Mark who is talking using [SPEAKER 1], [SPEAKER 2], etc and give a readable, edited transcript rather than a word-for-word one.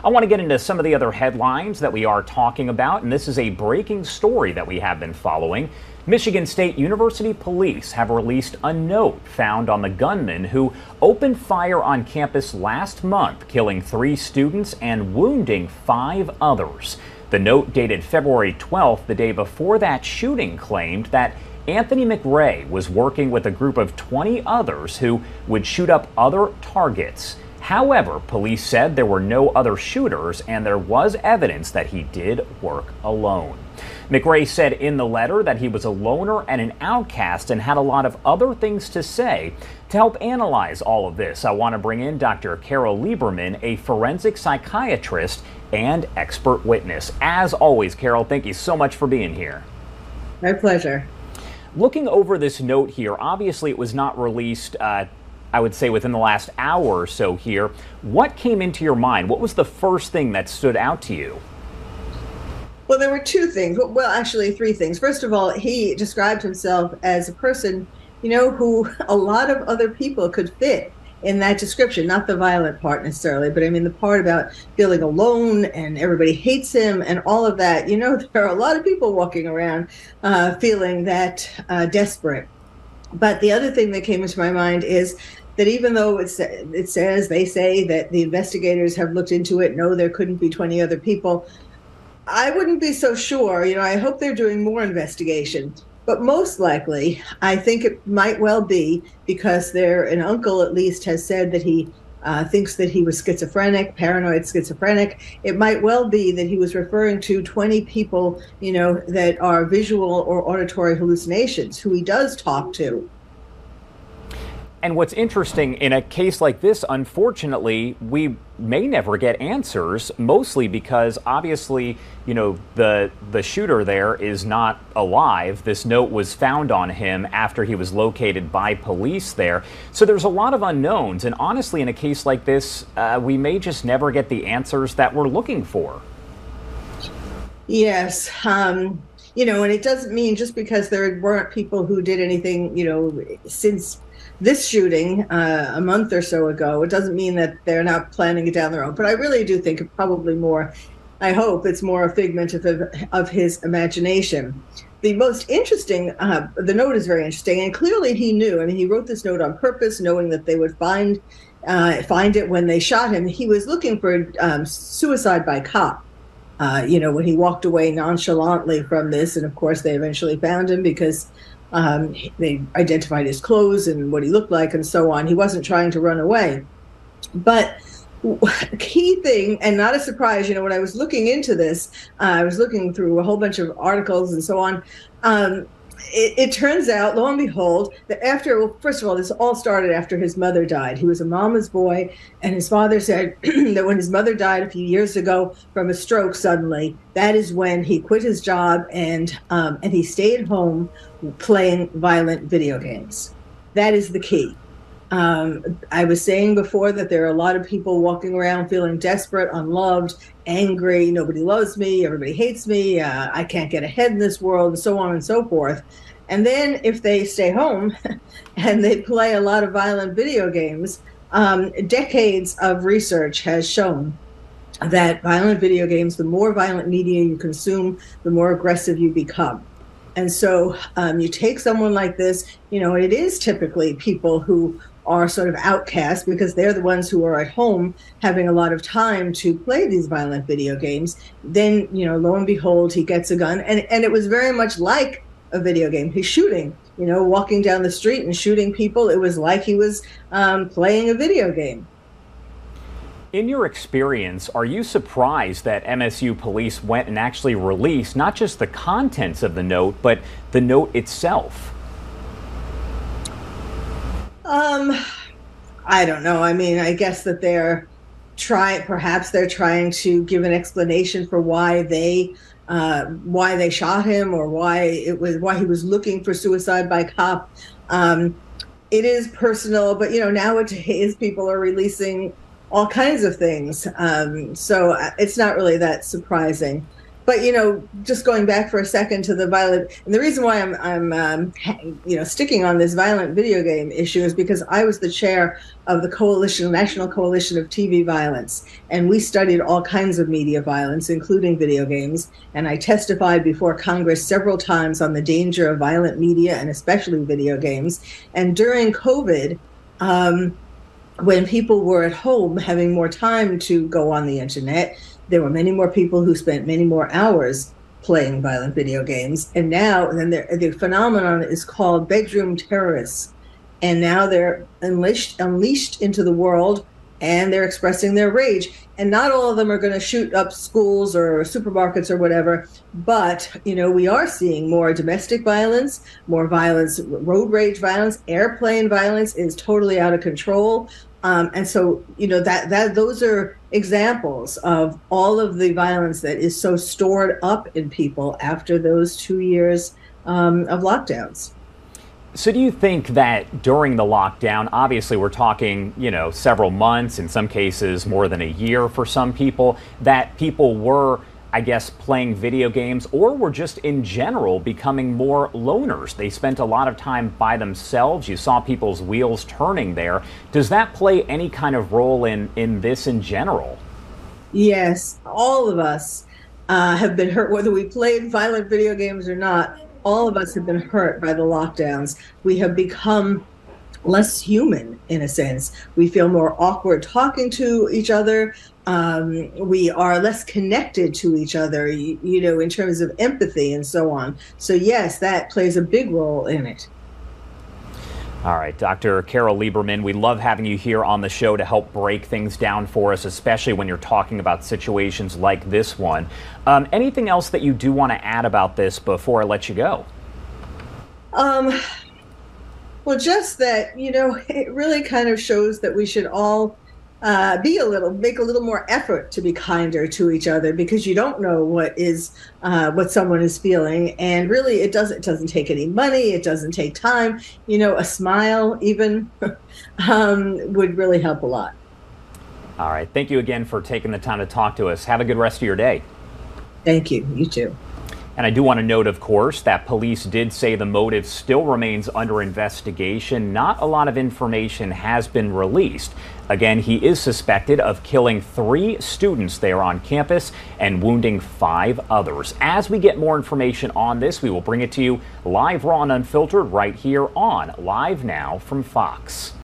[SPEAKER 1] I want to get into some of the other headlines that we are talking about, and this is a breaking story that we have been following. Michigan State University police have released a note found on the gunman who opened fire on campus last month, killing 3 students and wounding 5 others. The note, dated February 12th, the day before that shooting, claimed that Anthony McRae was working with a group of 20 others who would shoot up other targets. However, police said there were no other shooters and there was evidence that he did work alone. McRae said in the letter that he was a loner and an outcast and had a lot of other things to say. To help analyze all of this, I want to bring in Dr. Carole Lieberman, a forensic psychiatrist and expert witness. As always, Carole, thank you so much for being here.
[SPEAKER 2] My pleasure.
[SPEAKER 1] Looking over this note here, obviously it was not released, I would say, within the last hour or so here. What came into your mind? What was the first thing that stood out to you?
[SPEAKER 2] Well, there were 2 things. Well, actually 3 things. First of all, he described himself as a person, who a lot of other people could fit in that description. Not the violent part necessarily, but I mean the part about feeling alone and everybody hates him and all of that. There are a lot of people walking around feeling that desperate. But the other thing that came into my mind is that even though they say that the investigators have looked into it, no, there couldn't be 20 other people, I wouldn't be so sure. I hope they're doing more investigation. But most likely, I think it might well be because an uncle at least has said that he thinks that he was schizophrenic, paranoid schizophrenic. It might well be that he was referring to 20 people, that are visual or auditory hallucinations, who he does talk to.
[SPEAKER 1] And what's interesting in a case like this, unfortunately, we may never get answers, mostly because obviously, the shooter there is not alive. This note was found on him after he was located by police there. So there's a lot of unknowns. And honestly, in a case like this, we may just never get the answers that we're looking for.
[SPEAKER 2] Yes. And it doesn't mean just because there weren't people who did anything, since this shooting a month or so ago, it doesn't mean that they're not planning it down the road. But I really do think it probably more, I hope it's more a figment of his imagination. The most interesting, the note is very interesting, and clearly he knew. I mean, he wrote this note on purpose, knowing that they would find it when they shot him. He was looking for suicide by cop. When he walked away nonchalantly from this, and of course they eventually found him because they identified his clothes and what he looked like and so on. He wasn't trying to run away. But key thing, and not a surprise, when I was looking into this, I was looking through a whole bunch of articles and so on. It turns out, lo and behold, that first of all, this all started after his mother died. He was a mama's boy, and his father said that when his mother died a few years ago from a stroke suddenly, that is when he quit his job and he stayed home playing violent video games. That is the key. I was saying before that there are a lot of people walking around feeling desperate, unloved, angry, nobody loves me, everybody hates me, I can't get ahead in this world, and so on and so forth. And then if they stay home and they play a lot of violent video games, decades of research has shown that violent video games, the more violent media you consume, the more aggressive you become. And so you take someone like this, it is typically people who are sort of outcast because they're the ones who are at home having a lot of time to play these violent video games. Then, lo and behold, he gets a gun. And it was very much like a video game. He's shooting, walking down the street and shooting people. It was like he was playing a video game.
[SPEAKER 1] In your experience, are you surprised that MSU police went and actually released not just the contents of the note, but the note itself?
[SPEAKER 2] I don't know. I mean, I guess that perhaps they're trying to give an explanation for why they shot him, or why he was looking for suicide by cop. It is personal, but nowadays people are releasing all kinds of things. So it's not really that surprising. But just going back for a second to the violent, and the reason why I'm sticking on this violent video game issue is because I was the chair of the National Coalition of TV Violence, and we studied all kinds of media violence, including video games. And I testified before Congress several times on the danger of violent media and especially video games. And during COVID, when people were at home having more time to go on the internet, there were many more people who spent many more hours playing violent video games. And now the phenomenon is called bedroom terrorists. And now they're unleashed into the world, and they're expressing their rage. And not all of them are going to shoot up schools or supermarkets or whatever. But, we are seeing more domestic violence, more violence, road rage violence, airplane violence is totally out of control. And so, those are examples of all of the violence that is so stored up in people after those 2 years of lockdowns.
[SPEAKER 1] So do you think that during the lockdown, obviously we're talking, several months, in some cases more than a year for some people, that people were, I guess, playing video games or were just in general becoming more loners? They spent a lot of time by themselves. You saw people's wheels turning there. Does that play any kind of role in this in general?
[SPEAKER 2] Yes, all of us have been hurt, whether we played violent video games or not. All of us have been hurt by the lockdowns. We have become less human in a sense. We feel more awkward talking to each other. We are less connected to each other, in terms of empathy and so on. So yes, that plays a big role in it.
[SPEAKER 1] All right, Dr. Carole Lieberman, we love having you here on the show to help break things down for us, especially when you're talking about situations like this one. Anything else that you do want to add about this before I let you go?
[SPEAKER 2] Well, just that, it really kind of shows that we should all make a little more effort to be kinder to each other, because you don't know what someone is feeling. And really, it doesn't take any money. It doesn't take time. A smile even would really help a lot.
[SPEAKER 1] All right. Thank you again for taking the time to talk to us. Have a good rest of your day.
[SPEAKER 2] Thank you. You too.
[SPEAKER 1] And I do want to note, of course, that police did say the motive still remains under investigation. Not a lot of information has been released. Again, he is suspected of killing 3 students there on campus and wounding 5 others. As we get more information on this, we will bring it to you live, raw, and unfiltered right here on Live Now from Fox.